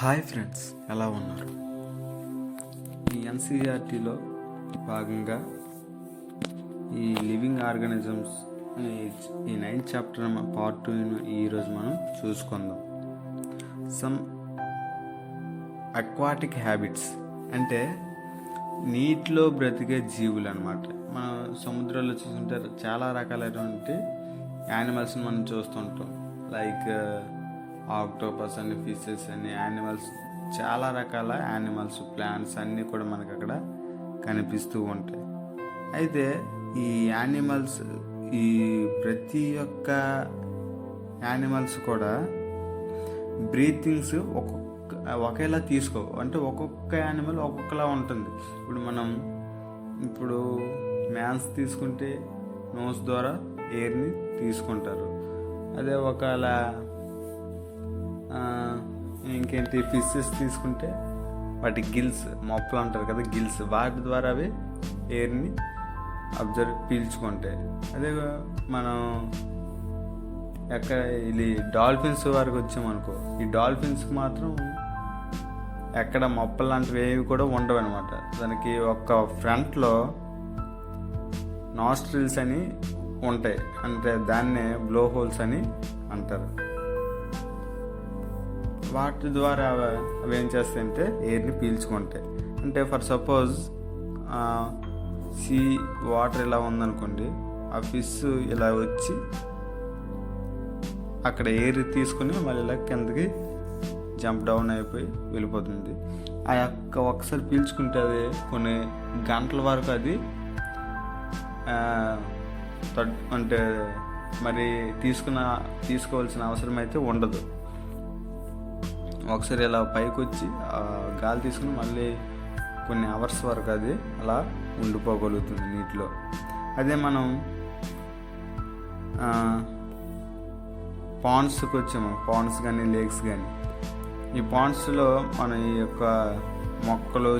Hi friends, ఎలా ఉన్నారు? ఈ ఎన్సీఈఆర్టీలో భాగంగా ఈ లివింగ్ ఆర్గానిజమ్స్ ఈ 9th చాప్టర్ పార్ట్ 2 ఈరోజు మనం చూసుకుందాం. సమ్ అక్వాటిక్ హ్యాబిట్స్ అంటే నీటిలో బ్రతికే జీవులు అన్నమాట. మనం సముద్రంలో చూస్తుంటే చాలా రకాలైనటువంటి యానిమల్స్ని మనం చూస్తుంటాం. లైక్ ఆక్టోపస్ అని, ఫిషెస్ అని, యానిమల్స్, చాలా రకాల యానిమల్స్, ప్లాంట్స్ అన్నీ కూడా మనకు అక్కడ కనిపిస్తూ ఉంటాయి. అయితే ఈ యానిమల్స్, ఈ ప్రతి ఒక్క యానిమల్స్ కూడా బ్రీతింగ్స్ ఒకేలా తీసుకోవు. అంటే ఒక్కొక్క యానిమల్ ఒక్కొక్కలా ఉంటుంది. ఇప్పుడు మ్యాన్స్ తీసుకుంటే నోస్ ద్వారా ఎయిర్ని తీసుకుంటారు. అదే ఒకవేళ ఇంకేంటి ఫిషెస్ తీసుకుంటే వాటి గిల్స్, మొప్పలు అంటారు కదా, గిల్స్, వాటి ద్వారా అవి ఎయిర్ని పీల్చుకుంటాయి. అదే మనం ఇది డాల్ఫిన్స్ వరకు వచ్చామనుకో, ఈ డాల్ఫిన్స్కి మాత్రం ఎక్కడ మొప్పలు లాంటివి ఏవి కూడా ఉండవు అనమాట. దానికి ఒక్క ఫ్రంట్లో నాస్ట్రిల్స్ అని ఉంటాయి, అంటే దాన్నే బ్లో హోల్స్ అని అంటారు. వాటి ద్వారా అవి ఏం చేస్తాయంటే ఎయిర్ని పీల్చుకుంటాయి. అంటే ఫర్ సపోజ్ సీ వాటర్ ఇలా ఉందనుకోండి, ఆ ఫిష్ ఇలా వచ్చి అక్కడ ఎయిర్ తీసుకుని మళ్ళీ ఇలా కిందకి జంప్ డౌన్ అయిపోయి వెళ్ళిపోతుంది. ఆ యొక్క ఒకసారి పీల్చుకుంటే అది కొన్ని గంటల వరకు అది అంటే మరి తీసుకోవాల్సిన అవసరం అయితే ఉండదు. ఒకసారి ఇలా పైకి వచ్చి గాలి తీసుకుని మళ్ళీ కొన్ని అవర్స్ వరకు అది అలా ఉండిపోగలుగుతుంది నీటిలో. అదే మనం పాండ్స్కి వచ్చాము, పాండ్స్ కానీ లేక్స్ కానీ, ఈ పాండ్స్లో మనం ఈ యొక్క మొక్కలు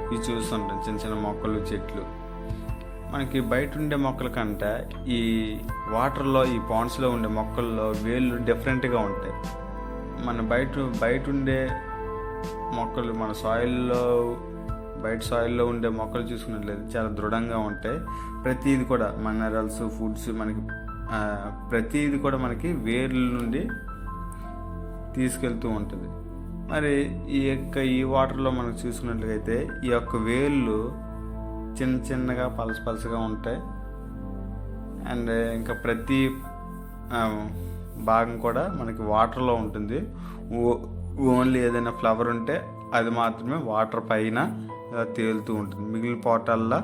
ఇవి చూస్తుంటాం. చిన్న చిన్న మొక్కలు, చెట్లు. మనకి బయట ఉండే మొక్కల కంటే ఈ వాటర్లో, ఈ పాండ్స్లో ఉండే మొక్కల్లో వేళ్ళు డిఫరెంట్గా ఉంటాయి. మన బయట ఉండే మొక్కలు, మన బయట సాయిల్లో ఉండే మొక్కలు చూసుకున్నట్లయితే చాలా దృఢంగా ఉంటాయి. ప్రతిది కూడా మినరల్స్, ఫుడ్స్, మనకి ప్రతిది కూడా మనకి వేర్ల నుండి తీసుకెళ్తూ ఉంటుంది. మరి ఈ వాటర్లో మనకు చూసుకున్నట్లయితే ఈ యొక్క వేళ్ళు చిన్న చిన్నగా పలసగా ఉంటాయి. అండ్ ఇంకా ప్రతి భాగం కూడా మనకి వాటర్లో ఉంటుంది. ఓన్లీ ఏదైనా ఫ్లవర్ ఉంటే అది మాత్రమే వాటర్ పైన తేలుతూ ఉంటుంది, మిగిలిన పోటాల్లో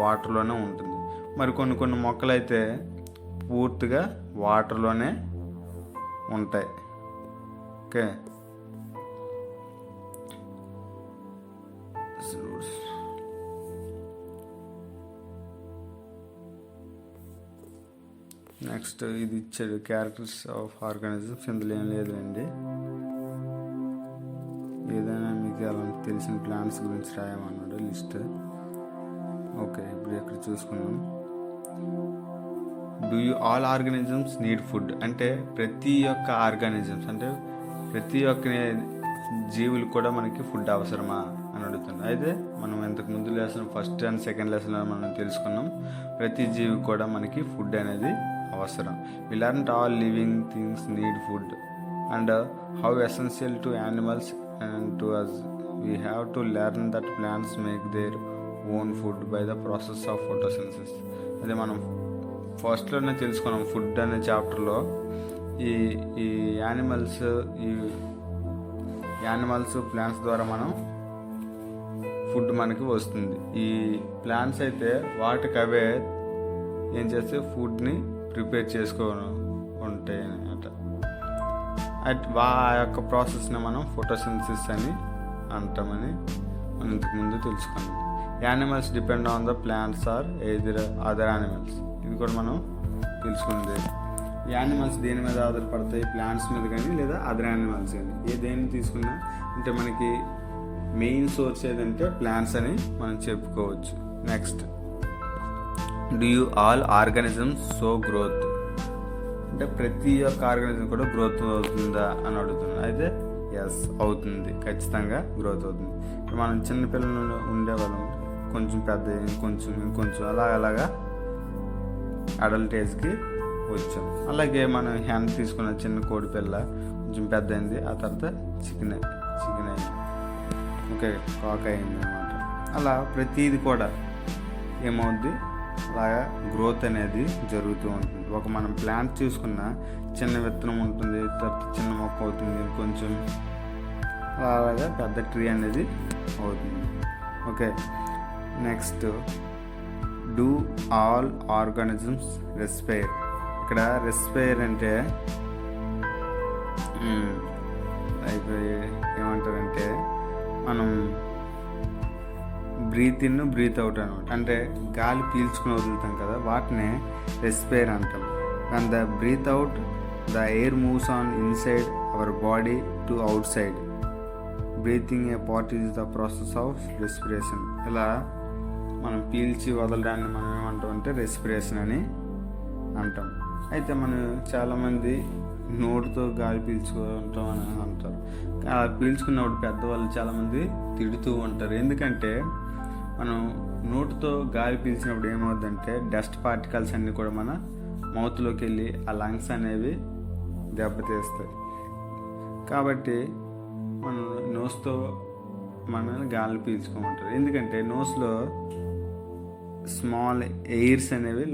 వాటర్లోనే ఉంటుంది. మరి కొన్ని మొక్కలు అయితే పూర్తిగా వాటర్లోనే ఉంటాయి. ఓకే, నెక్స్ట్ ఇది ఇచ్చాడు, క్యారెక్టర్స్ ఆఫ్ ఆర్గానిజమ్స్. ఇందులో ఏం లేదండి, ఏదైనా మీకు అలా తెలిసిన ప్లాంట్స్ గురించి రాయమన్నాడు లిస్ట్. ఓకే, ఇప్పుడు ఇక్కడ చూసుకున్నాం. Do you all organisms need food? అంటే ప్రతి ఒక్క ఆర్గానిజమ్స్, అంటే ప్రతి ఒక్క జీవులు కూడా మనకి ఫుడ్ అవసరమా అని అడుగుతుంది. అయితే మనం ఇంతకు ముందు లెసన్, ఫస్ట్ అండ్ సెకండ్ లెసన్లో మనం తెలుసుకున్నాం, ప్రతి జీవి కూడా మనకి ఫుడ్ అనేది అవసరం. We learn all living things need food and how essential to animals and to us. We have to learn that plants make their own food by the process of photosynthesis. అదే మనం ఫస్ట్లోనే తెలుసుకున్నాం, food అనే చాప్టర్లో. ఈ animals plants ద్వారా మనం food మనకి వస్తుంది. ఈ ప్లాంట్స్ అయితే వాటికి అవే ఏం చేస్తే ఫుడ్ని ప్రిపేర్ చేసుకొని ఉంటాయి అన్నమాట. ఆ యొక్క ప్రాసెస్ని మనం ఫోటోసింథసిస్ అని అంటామని మనం ఇంతకుముందు తెలుసుకున్నాం. Animals depend on the plants or other animals. ఇది కూడా మనం తెలుసుకుంది. యానిమల్స్ దేని మీద ఆధారపడతాయి? ప్లాంట్స్ మీద కానీ లేదా అదర్ యానిమల్స్ కానీ. దేన్ని తీసుకున్నా అంటే మనకి మెయిన్ సోర్స్ ఏదంటే ప్లాంట్స్ అని మనం చెప్పుకోవచ్చు. Next, do you all organisms show growth? అంటే ప్రతి ఒక్క ఆర్గానిజం కూడా గ్రోత్ అవుతుందా అని అడుగుతున్నాను. అయితే ఎస్ అవుతుంది, ఖచ్చితంగా గ్రోత్ అవుతుంది. ఇప్పుడు మనం చిన్నపిల్లలు ఉండేవాళ్ళం, కొంచెం పెద్ద ఇంకొంచెం అలాగా అడల్ట్ ఏజ్కి వచ్చాం. అలాగే మనం హ్యాండ్ తీసుకున్న చిన్న కోడి పిల్ల కొంచెం పెద్ద అయింది, ఆ తర్వాత చికెన్ అయింది, ఓకే, కాక్ అయింది అనమాట. అలా ప్రతిది కూడా ఏమవుద్ది, అలాగా గ్రోత్ అనేది జరుగుతూ ఉంటుంది. ఒక మనం ప్లాంట్ చూసుకున్న చిన్న విత్తనం ఉంటుంది, తర్వాత చిన్న మొక్క అవుతుంది, కొంచెం అలాగా పెద్ద ట్రీ అనేది అవుతుంది. Okay, next do all organisms respire. ఇక్కడ రెస్పైర్ అంటే లైక్ ఏమంటారంటే మనం బ్రీత్ ఇన్ బ్రీత్ అవుట్ అనమాట. అంటే గాలి పీల్చుకుని వదులుతాం కదా, వాటినే రెస్పైర్ అంటాం. And the breathe out the air moves on inside our body to outside. Breathing a part is the process of respiration. ఇలా మనం పీల్చి వదలడాన్ని మనం ఏమంటాం అంటే రెస్పిరేషన్ అని అంటాం. అయితే మనం చాలామంది నోటితో గాలి పీల్చుకుంటాం అని అంటారు. అలా పీల్చుకున్నప్పుడు పెద్దవాళ్ళు చాలామంది తిడుతూ ఉంటారు. ఎందుకంటే మనం నోటితో గాలి పీల్చినప్పుడు ఏమవుతుందంటే డస్ట్ పార్టికల్స్ అన్నీ కూడా మన మౌత్లోకి వెళ్ళి ఆ లంగ్స్ అనేవి దెబ్బతీస్తాయి. కాబట్టి మనం నోస్తో మనం గాలి పీల్చుకోమంటారు. ఎందుకంటే నోస్లో స్మాల్ ఎయిర్స్ అనేవి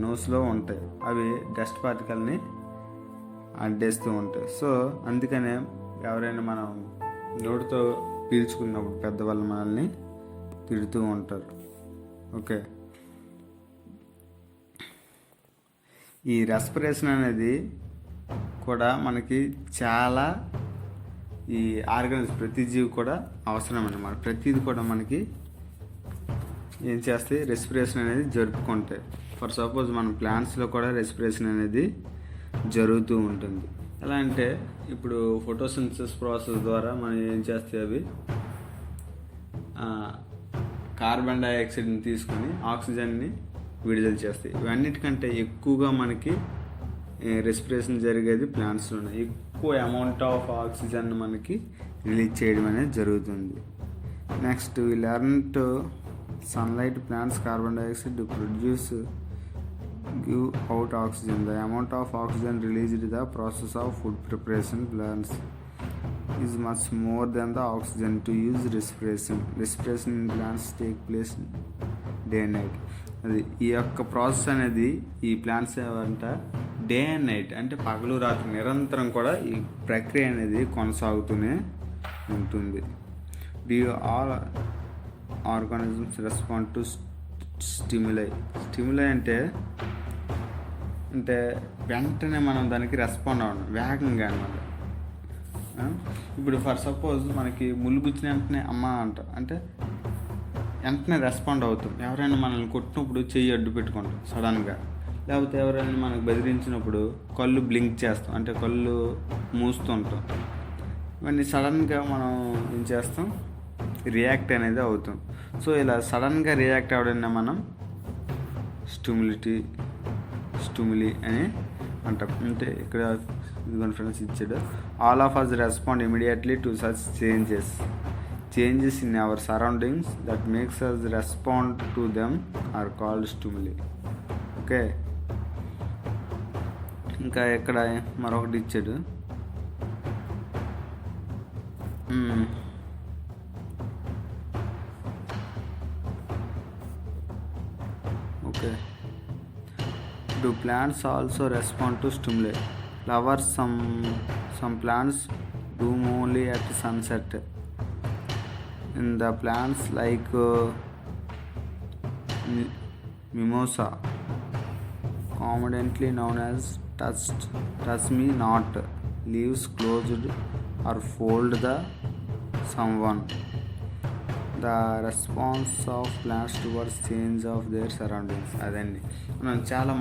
నోస్లో ఉంటాయి, అవి డస్ట్ పార్టికల్ని అడ్డేస్తూ ఉంటాయి. సో అందుకనే ఎవరైనా మనం నోటితో పీల్చుకున్నప్పుడు పెద్దవాళ్ళు మనల్ని తిడుతూ ఉంటారు. ఓకే, ఈ రెస్పిరేషన్ అనేది కూడా మనకి చాలా ఈ ఆర్గానిజం ప్రతి జీవి కూడా అవసరం అన్నమాట. ప్రతిది కూడా మనకి ఏం చేస్తాయి, రెస్పిరేషన్ అనేది జరుపుకుంటాయి. ఫర్ సపోజ్ మనం ప్లాంట్స్లో కూడా రెస్పిరేషన్ అనేది జరుగుతూ ఉంటుంది. ఎలా అంటే ఇప్పుడు ఫోటోసింథసిస్ ప్రాసెస్ ద్వారా మనం ఏం చేస్తాయి, అవి కార్బన్ డైఆక్సైడ్ని తీసుకొని ఆక్సిజన్ని విడుదల చేస్తాయి. ఇవన్నిటికంటే ఎక్కువగా మనకి రెస్పిరేషన్ జరిగేది ప్లాంట్స్లోనే. ఎక్కువ అమౌంట్ ఆఫ్ ఆక్సిజన్ మనకి రిలీజ్ చేయడం అనేది జరుగుతుంది. Next we learn to sunlight plants carbon dioxide to produce give out oxygen. The amount of oxygen released in the process of food preparation plants is much more than the oxygen to use respiration. Respiration in plants take place day and night. అది ఈ యొక్క process అనేది ఈ plants ఏమంట day and night, అంటే పగలు రాత్రి నిరంతరం కూడా ఈ ప్రక్రియ అనేది కొనసాగుతూనే ఉంటుంది. All organisms respond to stimuli అంటే వెంటనే మనం దానికి రెస్పాండ్ అవ్వడం వేగంగా అనమాట. ఇప్పుడు ఫర్ సపోజ్ మనకి ముళ్ళు గుచ్చిన వెంటనే అమ్మ అంటాం, అంటే వెంటనే రెస్పాండ్ అవుతాం. ఎవరైనా మనల్ని కొట్టినప్పుడు చెయ్యి అడ్డు పెట్టుకుంటాం సడన్గా, లేకపోతే ఎవరైనా మనకు బెదిరించినప్పుడు కళ్ళు బ్లింక్ చేస్తాం, అంటే కళ్ళు మూస్తుంటాం. ఇవన్నీ సడన్గా మనం ఏం చేస్తాం, రియాక్ట్ అనేది అవుతాం. సో ఇలా సడన్గా రియాక్ట్ అవ్వడాన్ని మనం స్టిమ్యులి అని అంటాం. అంటే ఇక్కడ ఇదిగోండి ఫ్రెండ్స్ ఇచ్చాడు, all of us respond immediately to such changes in our surroundings that makes us respond to them are called stimuli. Okay, ఇంకా ఇక్కడ మరొకటి ఇచ్చాడు, okay, do plants also respond to stimuli? Flowers, some plants bloom only at sunset. In the plants like mimosa, commonly known as touch me not, leaves closed or fold the someone. The response of plants towards change of their surroundings. అదండి మనం చాలా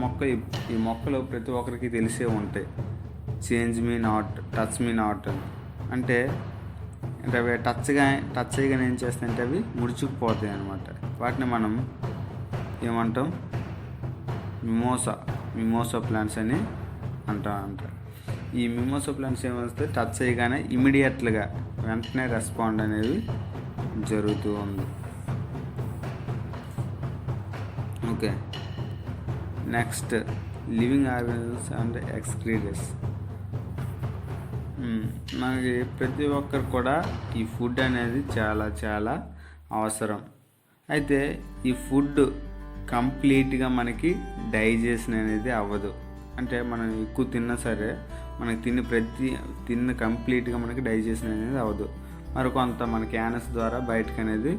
ఈ మొక్కలు ప్రతి ఒక్కరికి తెలిసే ఉంటాయి. Change me not, touch me not అంటే అవి టచ్ చేయగానే ఏం చేస్తాయంటే అవి ముడుచుకుపోతాయి అన్నమాట. వాటిని మనం ఏమంటాం, మిమోసా ప్లాంట్స్ అని అంటారు. ఈ మిమోసా ప్లాంట్స్ ఏమొస్తే టచ్ చేయగానే ఇమీడియట్గా వెంటనే రెస్పాండ్ అనేది జరుగుతూ ఉంది. Okay, next living organisms and excreters. మనకి ప్రతి ఒక్కరు కూడా ఈ ఫుడ్ అనేది చాలా చాలా అవసరం. అయితే ఈ ఫుడ్ కంప్లీట్గా మనకి డైజెషన్ అనేది అవ్వదు. అంటే మనం ఎక్కువ తిన్నా సరే మనకి తిన్న కంప్లీట్గా మనకి డైజెషన్ అనేది అవ్వదు. మరి కొంత మనకి యానస్ ద్వారా బయటకు అనేది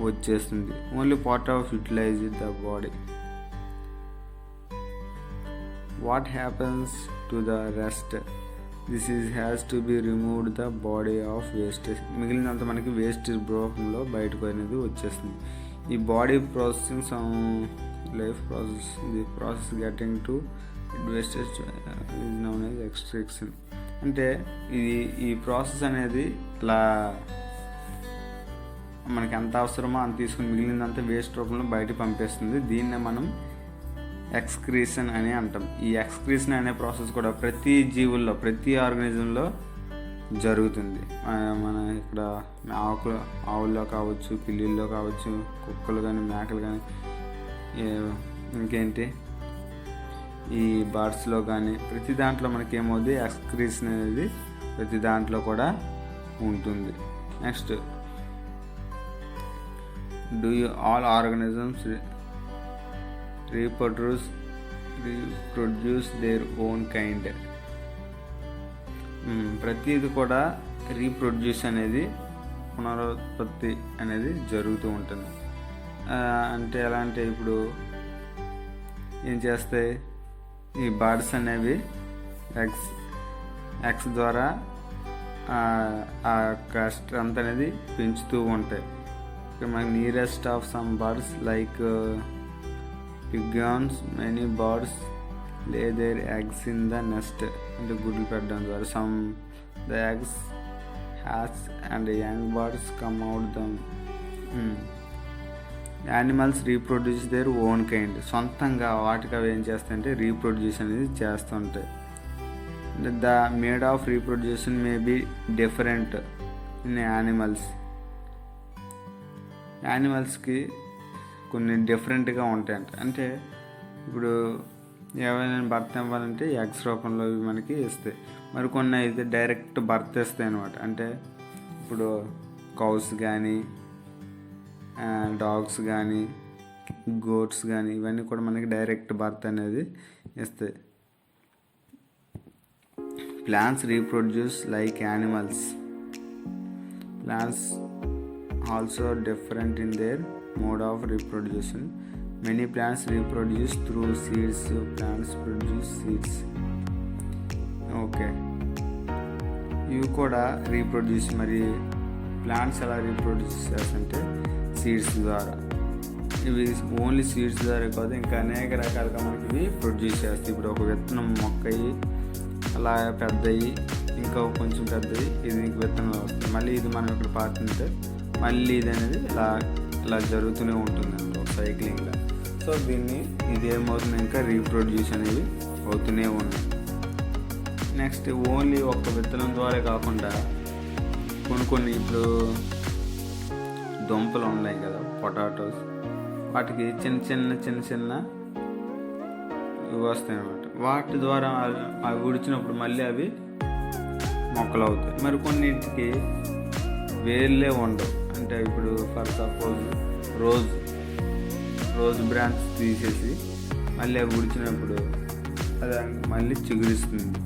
వచ్చేస్తుంది. Only part of utilize the body. What happens to the rest? This has to be removed the body of wastage. మిగిలినంత మనకి వేస్టేజ్ రూపంలో బయటకు అనేది వచ్చేస్తుంది. ఈ body processing some life process, the process getting to wastage is known as extraction. అంటే ఈ process అనేది ఇలా మనకి ఎంత అవసరమో అంత తీసుకుని మిగిలినంత వేస్ట్ రూపంలో బయట పంపేస్తుంది. దీన్నే మనం ఎక్స్క్రీషన్ అని అంటాం. ఈ ఎక్స్క్రీషన్ అనే ప్రాసెస్ కూడా ప్రతి జీవుల్లో, ప్రతి ఆర్గానిజంలో జరుగుతుంది. మన ఇక్కడ ఆవుల్లో కావచ్చు, పిల్లిల్లో కావచ్చు, కుక్కలు కానీ, మేకలు కానీ, ఇంకేంటి ఈ బర్డ్స్లో కానీ ప్రతి దాంట్లో మనకి ఏమవుతుంది, ఎక్స్క్రీషన్ అనేది ప్రతి దాంట్లో కూడా ఉంటుంది. Next, do you all organisms reproduce their own kind? ప్రతిది కూడా రీప్రొడ్యూస్ అనేది, పునరుత్పత్తి అనేది జరుగుతూ ఉంటుంది. అంటే ఎలా అంటే ఇప్పుడు ఏం చేస్తాయి, ఈ బర్డ్స్ అనేవి ఎగ్స్ ద్వారా ఆ యొక్క స్ట్రెంత్ అనేది పెంచుతూ ఉంటాయి. మనకి nearest of some birds like pigeons, many birds lay their eggs in the nest. అంటే గుడ్లు పెట్టడం ద్వారా the eggs hatch and young birds come out them. Animals reproduce their own kind. సొంతంగా వాటికి అవి ఏం చేస్తాయంటే రీప్రొడ్యూస్ అనేది చేస్తుంటాయి. The made of reproduction may be different in యానిమల్స్కి కొన్ని డిఫరెంట్గా ఉంటాయంట. అంటే ఇప్పుడు ఏమైనా బర్త్ ఇవ్వాలంటే ఎగ్స్ రూపంలో మనకి ఇస్తాయి. మరి కొన్ని అయితే డైరెక్ట్ బర్త్ ఇస్తాయి అనమాట. అంటే ఇప్పుడు కౌస్ కానీ, డాగ్స్ కానీ, గోట్స్ కానీ, ఇవన్నీ కూడా మనకి డైరెక్ట్ బర్త్ అనేది ఇస్తాయి. Plants reproduce like animals. Plants also different in there mode of reproduction. Many plants reproduce through seeds. Plants produce seeds. Okay, ఇవి కూడా రీప్రొడ్యూస్. మరి ప్లాంట్స్ ఎలా రీప్రొడ్యూస్ చేస్తాయంటే సీడ్స్ ద్వారా. ఇవి ఓన్లీ సీడ్స్ ద్వారా కాదు, ఇంకా అనేక రకాలుగా మనకి ఇవి ప్రొడ్యూస్ చేస్తాయి. ఇప్పుడు ఒక విత్తనం మొక్క అయ్యి అలా పెద్దయి, ఇంకా కొంచెం పెద్దయి, ఇది విత్తనం వస్తుంది. మళ్ళీ ఇది మనం ఇక్కడ పాతుంటే మళ్ళీ ఇది అనేది ఇలా జరుగుతూనే ఉంటుంది ఒక సైక్లింగ్లో. సో ఇది ఏమవుతుంది, ఇంకా రీప్రొడ్యూస్ అనేవి అవుతూనే ఉన్నాయి. నెక్స్ట్, ఓన్లీ ఒక్క విత్తనం ద్వారా కాకుండా కొన్ని ఇప్పుడు దుంపలు ఉన్నాయి కదా, పొటాటోస్, వాటికి చిన్న ఇవి వస్తాయి అన్నమాట. వాటి ద్వారా అవి ఉడిచినప్పుడు మళ్ళీ అవి మొక్కలు అవుతాయి. మరి కొన్నింటికి వేర్లే ఉండవు. అంటే ఇప్పుడు ఫర్ సపోజ్ రోజ్ బ్రాంచ్ తీసేసి మళ్ళీ అవి ఉడిచినప్పుడు అది మళ్ళీ చిగురిస్తుంది.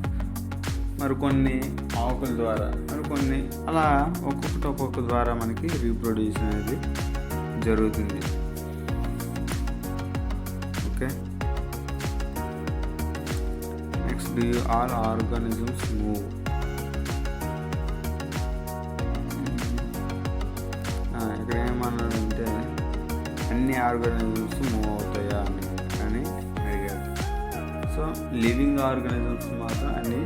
మరి కొన్ని ఆకుల ద్వారా, మరి కొన్ని అలా ఒక్కొక్క ద్వారా మనకి రీప్రొడ్యూషన్ అనేది జరుగుతుంది. Okay, next, do you all organisms move? ఇక్కడ ఏమన్నాడంటే అన్ని ఆర్గానిజమ్స్ మూవ్ అవుతాయా అని అడిగారు. సో లివింగ్ ఆర్గానిజమ్స్ మాత్రం అన్నీ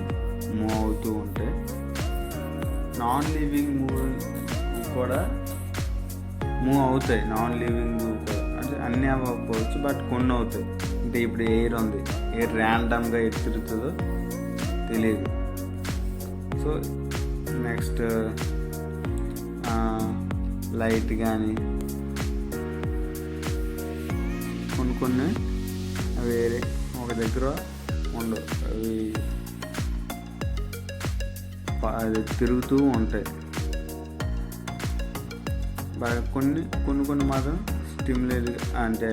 మూవ్ అవుతూ ఉంటాయి. నాన్ లివింగ్ కూడా మూవ్ అవుతాయి. నాన్ లివింగ్ కూడా అంటే అన్నీ అవ్వకపోవచ్చు, బట్ కొన్ని అవుతాయి. అంటే ఇప్పుడు ఎయిర్ ఉంది, ఎయిర్ ర్యాండమ్గా ఎటు తిరుగుతుందో తెలియదు. సో నెక్స్ట్ లైట్ కానీ కొన్ని వేరే ఒక దగ్గర ఉండవు, అవి తిరుగుతూ ఉంటాయి బాగా. కొన్ని మాత్రం స్టిమ్యులేట్ అంటే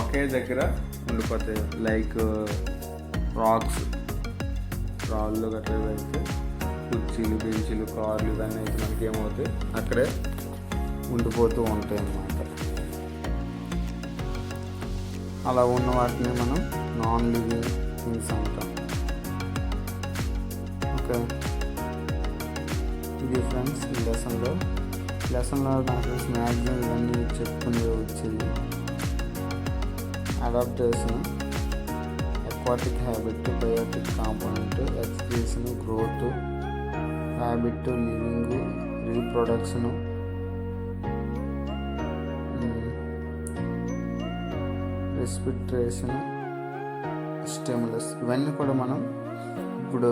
ఒకే దగ్గర ఉండిపోతాయి. లైక్ రాళ్ళు గట్రా అయితే కుర్చీలు, బెంచీలు, కార్లు ఇవన్నీ అయితే మనకి ఏమవుతాయి అక్కడే ఉండిపోతూ ఉంటాయి అన్నమాట. అలా ఉన్న వాటిని మనం నాన్ లివింగ్ థింగ్స్ అంటాం. ఓకే, ఇది ఫ్రెండ్స్ ఈ లెసన్లో నాకు మ్యాక్సిమం ఇవన్నీ చెప్పుకునే వచ్చేది. Adaptation, aquatic habit, biotic component, excretion, growth, habit, living, reproduction, respiration, stimulus. ఇవన్నీ కూడా మనం ఇప్పుడు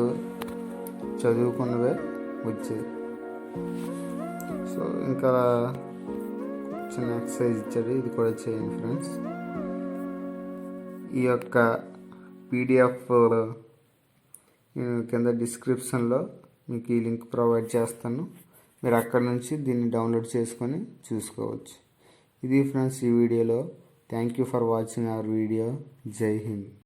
చదువుకున్నవే వచ్చేది. సో ఇంకా చిన్న ఎక్సర్సైజ్ ఇచ్చాడు, ఇది కూడా చేయండి ఫ్రెండ్స్. ఈ యొక్క పీడిఎఫ్ నేను కింద డిస్క్రిప్షన్లో మీకు ఈ లింక్ ప్రొవైడ్ చేస్తాను. మీరు అక్కడ నుంచి దీన్ని డౌన్లోడ్ చేసుకొని చూసుకోవచ్చు. ఇది ఫ్రెండ్స్ ఈ వీడియోలో. Thank you for watching our video. జై హింద్.